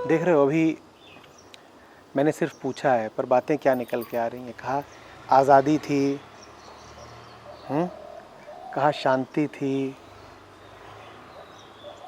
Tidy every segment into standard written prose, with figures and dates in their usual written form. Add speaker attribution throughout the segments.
Speaker 1: देख रहे हो, अभी मैंने सिर्फ पूछा है पर बातें क्या निकल के आ रही हैं। कहा आज़ादी थी, कहा शांति थी,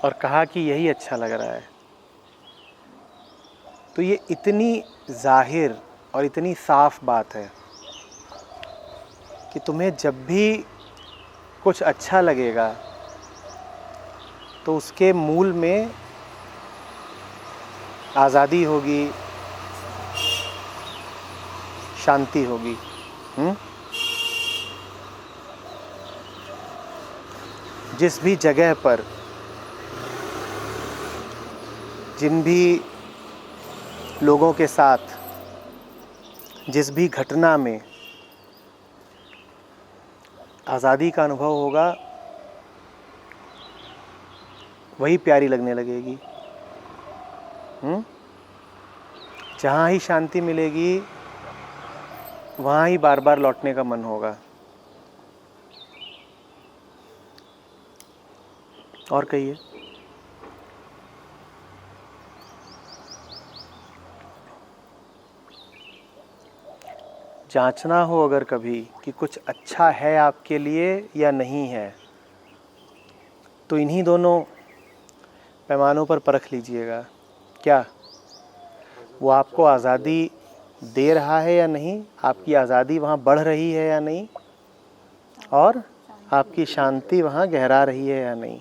Speaker 1: और कहा कि यही अच्छा लग रहा है। तो ये इतनी जाहिर और इतनी साफ बात है कि तुम्हें जब भी कुछ अच्छा लगेगा तो उसके मूल में आज़ादी होगी, शांति होगी। जिस भी जगह पर, जिन भी लोगों के साथ, जिस भी घटना में आज़ादी का अनुभव होगा वही प्यारी लगने लगेगी। जहाँ ही शांति मिलेगी वहाँ ही बार बार लौटने का मन होगा। और कहिए। जांचना हो अगर कभी कि कुछ अच्छा है आपके लिए या नहीं है, तो इन्हीं दोनों पैमानों पर परख लीजिएगा। क्या वो आपको आज़ादी दे रहा है या नहीं, आपकी आज़ादी वहाँ बढ़ रही है या नहीं, और आपकी शांति वहाँ गहरा रही है या नहीं।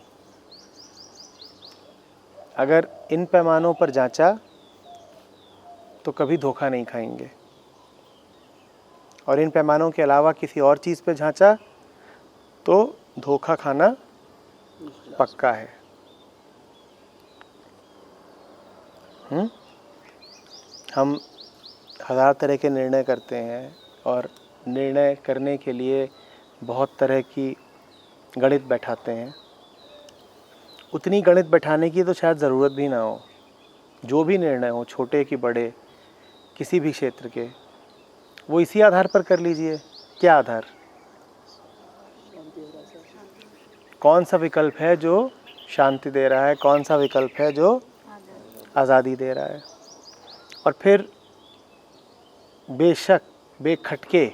Speaker 1: अगर इन पैमानों पर जांचा तो कभी धोखा नहीं खाएंगे, और इन पैमानों के अलावा किसी और चीज़ पे झांचा तो धोखा खाना पक्का है। हम हज़ार तरह के निर्णय करते हैं और निर्णय करने के लिए बहुत तरह की गणित बैठाते हैं। उतनी गणित बैठाने की तो शायद ज़रूरत भी ना हो। जो भी निर्णय हो, छोटे कि बड़े, किसी भी क्षेत्र के, वो इसी आधार पर कर लीजिए। क्या आधार? कौन सा विकल्प है जो शांति दे रहा है, कौन सा विकल्प है जो आज़ादी दे रहा है। और फिर बेशक बेखटके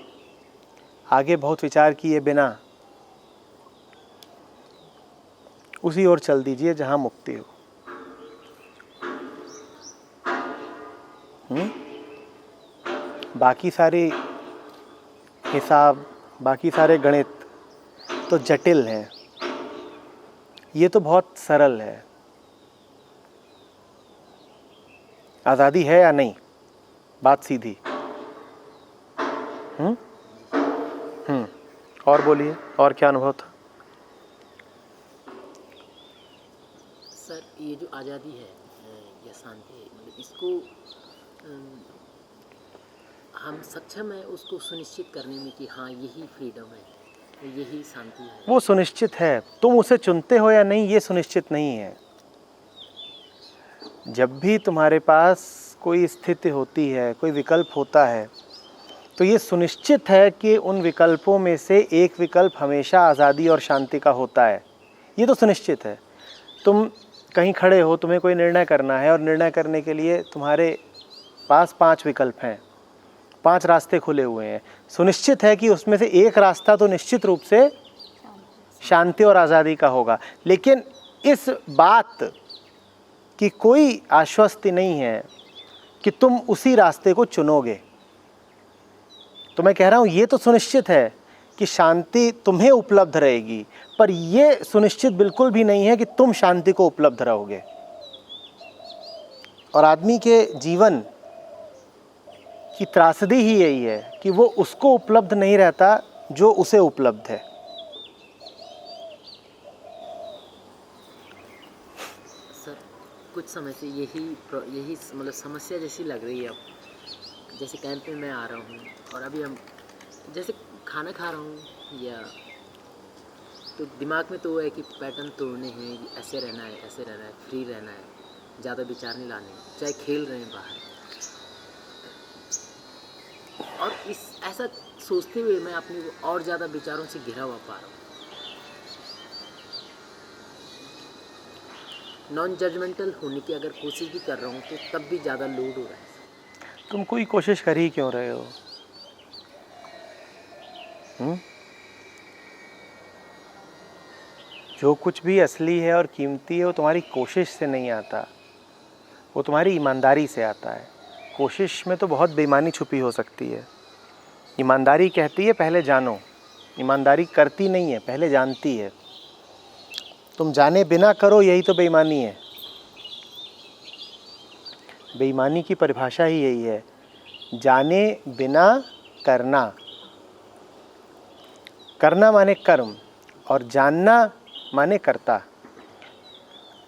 Speaker 1: आगे बहुत विचार किए बिना उसी ओर चल दीजिए जहां मुक्ति हो। बाकी सारे हिसाब, बाकी सारे गणित तो जटिल हैं, ये तो बहुत सरल है। आज़ादी है या नहीं, बात सीधी। और बोलिए, और क्या अनुभव था?
Speaker 2: सर, ये जो आज़ादी है या शांति है, मतलब इसको हम सक्षम है उसको सुनिश्चित करने में कि हाँ यही फ्रीडम है, यही शांति है।
Speaker 1: वो सुनिश्चित है, तुम उसे चुनते हो या नहीं ये सुनिश्चित नहीं है। जब भी तुम्हारे पास कोई स्थिति होती है, कोई विकल्प होता है, तो ये सुनिश्चित है कि उन विकल्पों में से एक विकल्प हमेशा आज़ादी और शांति का होता है। ये तो सुनिश्चित है। तुम कहीं खड़े हो, तुम्हें कोई निर्णय करना है, और निर्णय करने के लिए तुम्हारे पास 5 विकल्प हैं, 5 रास्ते खुले हुए हैं। सुनिश्चित है कि उसमें से एक रास्ता तो निश्चित रूप से शांति और आज़ादी का होगा। लेकिन इस बात की कोई आश्वस्ति नहीं है कि तुम उसी रास्ते को चुनोगे। तो मैं कह रहा हूं ये तो सुनिश्चित है कि शांति तुम्हें उपलब्ध रहेगी, पर यह सुनिश्चित बिल्कुल भी नहीं है कि तुम शांति को उपलब्ध रहोगे। और आदमी के जीवन की त्रासदी ही यही है कि वो उसको उपलब्ध नहीं रहता जो उसे उपलब्ध है।
Speaker 2: सर, कुछ समय से यही मतलब समस्या जैसी लग रही है। अब जैसे कैंप में मैं आ रहा हूँ और अभी हम जैसे खाना खा रहा हूँ, या तो दिमाग में तो वो है कि पैटर्न तोड़ने हैं, ऐसे रहना है, ऐसे रहना है, फ्री रहना है, ज़्यादा विचार नहीं लाने, चाहे खेल रहे हैं बाहर। और ऐसा सोचते हुए मैं अपने को और ज़्यादा विचारों से घिरा हुआ पा रहा हूँ। नॉन जजमेंटल होने की अगर कोशिश भी कर रहा हूँ तो तब भी ज़्यादा लोड हो रहा है।
Speaker 1: तुम कोई कोशिश कर ही क्यों रहे हो? जो कुछ भी असली है और कीमती है वो तुम्हारी कोशिश से नहीं आता, वो तुम्हारी ईमानदारी से आता है। कोशिश में तो बहुत बेईमानी छुपी हो सकती है। ईमानदारी कहती है पहले जानो, ईमानदारी करती नहीं है, पहले जानती है। तुम जाने बिना करो, यही तो बेईमानी है। बेईमानी की परिभाषा ही यही है, जाने बिना करना। करना माने कर्म और जानना माने कर्ता।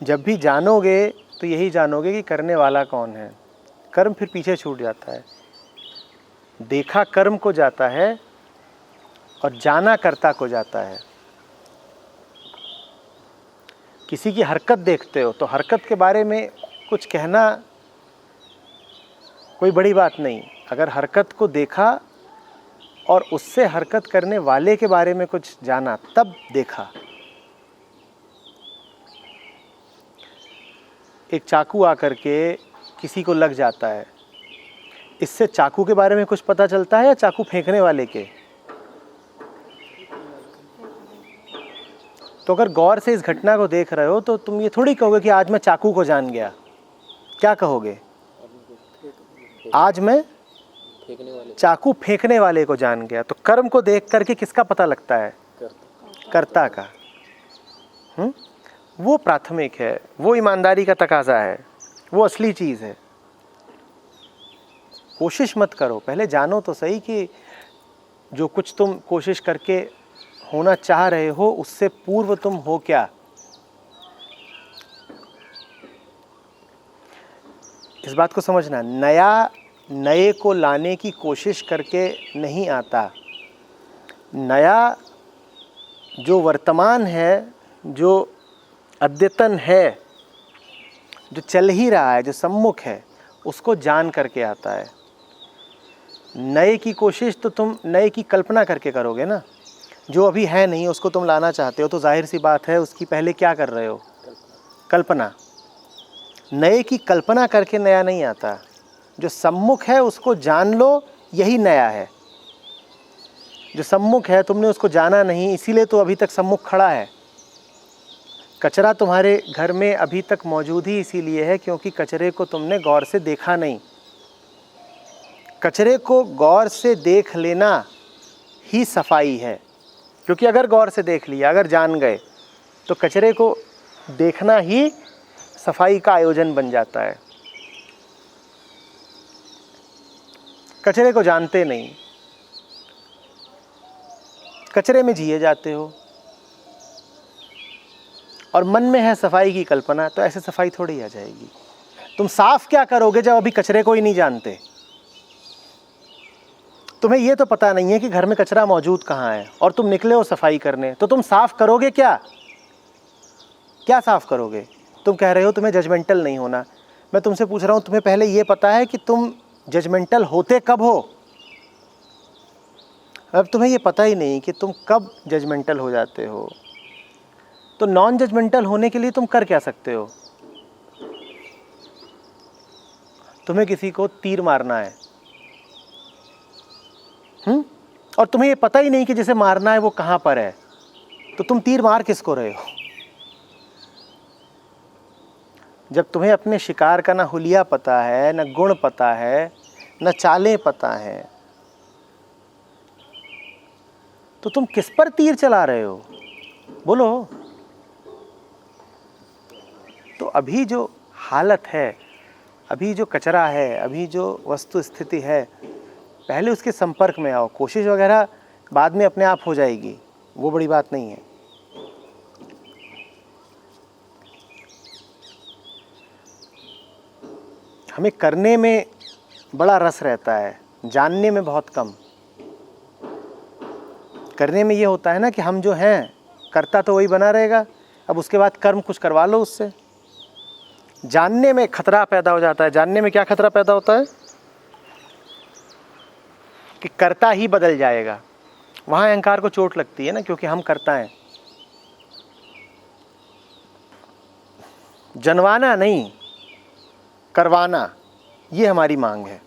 Speaker 1: जब भी जानोगे तो यही जानोगे कि करने वाला कौन है। कर्म फिर पीछे छूट जाता है। देखा कर्म को जाता है और जाना कर्ता को जाता है। किसी की हरकत देखते हो तो हरकत के बारे में कुछ कहना कोई बड़ी बात नहीं। अगर हरकत को देखा और उससे हरकत करने वाले के बारे में कुछ जाना, तब देखा। एक चाकू आकर के किसी को लग जाता है, इससे चाकू के बारे में कुछ पता चलता है या चाकू फेंकने वाले के? तो अगर गौर से इस घटना को देख रहे हो तो तुम ये थोड़ी कहोगे कि आज मैं चाकू को जान गया। क्या कहोगे? आज मैं चाकू फेंकने वाले को जान गया। तो कर्म को देख करके किसका पता लगता है? कर्ता का। वो प्राथमिक है, वो ईमानदारी का तकाजा है, वो असली चीज़ है। कोशिश मत करो, पहले जानो तो सही कि जो कुछ तुम कोशिश करके होना चाह रहे हो उससे पूर्व तुम हो क्या। इस बात को समझना, नया नए को लाने की कोशिश करके नहीं आता। नया जो वर्तमान है, जो अद्यतन है, जो चल ही रहा है, जो सम्मुख है, उसको जान करके आता है। नए की कोशिश तो तुम नए की कल्पना करके करोगे ना। जो अभी है नहीं उसको तुम लाना चाहते हो तो जाहिर सी बात है उसकी पहले क्या कर रहे हो? कल्पना। नए की कल्पना करके नया नहीं आता। जो सम्मुख है उसको जान लो, यही नया है। जो सम्मुख है तुमने उसको जाना नहीं, इसीलिए तो अभी तक सम्मुख खड़ा है। कचरा तुम्हारे घर में अभी तक मौजूद ही इसीलिए है क्योंकि कचरे को तुमने गौर से देखा नहीं। कचरे को गौर से देख लेना ही सफाई है। क्योंकि अगर गौर से देख लिया, अगर जान गए, तो कचरे को देखना ही सफाई का आयोजन बन जाता है। कचरे को जानते नहीं, कचरे में जिए जाते हो और मन में है सफाई की कल्पना, तो ऐसे सफाई थोड़ी आ जाएगी। तुम साफ क्या करोगे जब अभी कचरे को ही नहीं जानते? तुम्हें ये तो पता नहीं है कि घर में कचरा मौजूद कहाँ है और तुम निकले हो सफाई करने, तो तुम साफ करोगे क्या? क्या साफ करोगे? तुम कह रहे हो तुम्हें जजमेंटल नहीं होना। मैं तुमसे पूछ रहा हूँ, तुम्हें पहले ये पता है कि तुम जजमेंटल होते कब हो? अब तुम्हें ये पता ही नहीं कि तुम कब जजमेंटल हो जाते हो, तो नॉन जजमेंटल होने के लिए तुम कर क्या सकते हो? तुम्हें किसी को तीर मारना है, और तुम्हें ये पता ही नहीं कि जिसे मारना है वो कहाँ पर है, तो तुम तीर मार किसको रहे हो? जब तुम्हें अपने शिकार का ना हुलिया पता है, न गुण पता है, न चालें पता है, तो तुम किस पर तीर चला रहे हो? बोलो। तो अभी जो हालत है, अभी जो कचरा है, अभी जो वस्तु स्थिति है, पहले उसके संपर्क में आओ। कोशिश वगैरह बाद में अपने आप हो जाएगी, वो बड़ी बात नहीं है। हमें करने में बड़ा रस रहता है, जानने में बहुत कम। करने में ये होता है ना कि हम जो हैं, करता तो वही बना रहेगा, अब उसके बाद कर्म कुछ करवा लो उससे। जानने में खतरा पैदा हो जाता है। जानने में क्या खतरा पैदा होता है? कि कर्ता ही बदल जाएगा। वहाँ अहंकार को चोट लगती है ना, क्योंकि हम कर्ता हैं। जनवाना नहीं, करवाना, ये हमारी मांग है।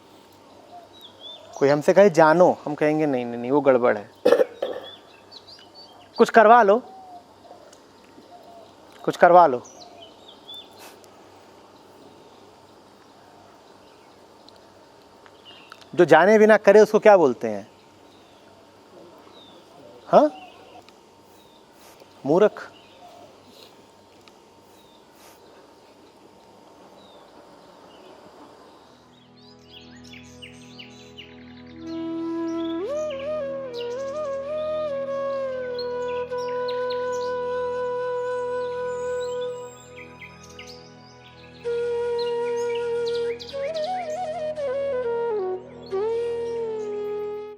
Speaker 1: कोई हमसे कहे जानो, हम कहेंगे नहीं नहीं नहीं, वो गड़बड़ है। कुछ करवा लो, कुछ करवा लो। जो जाने बिना करे उसको क्या बोलते हैं? हाँ, मूर्ख।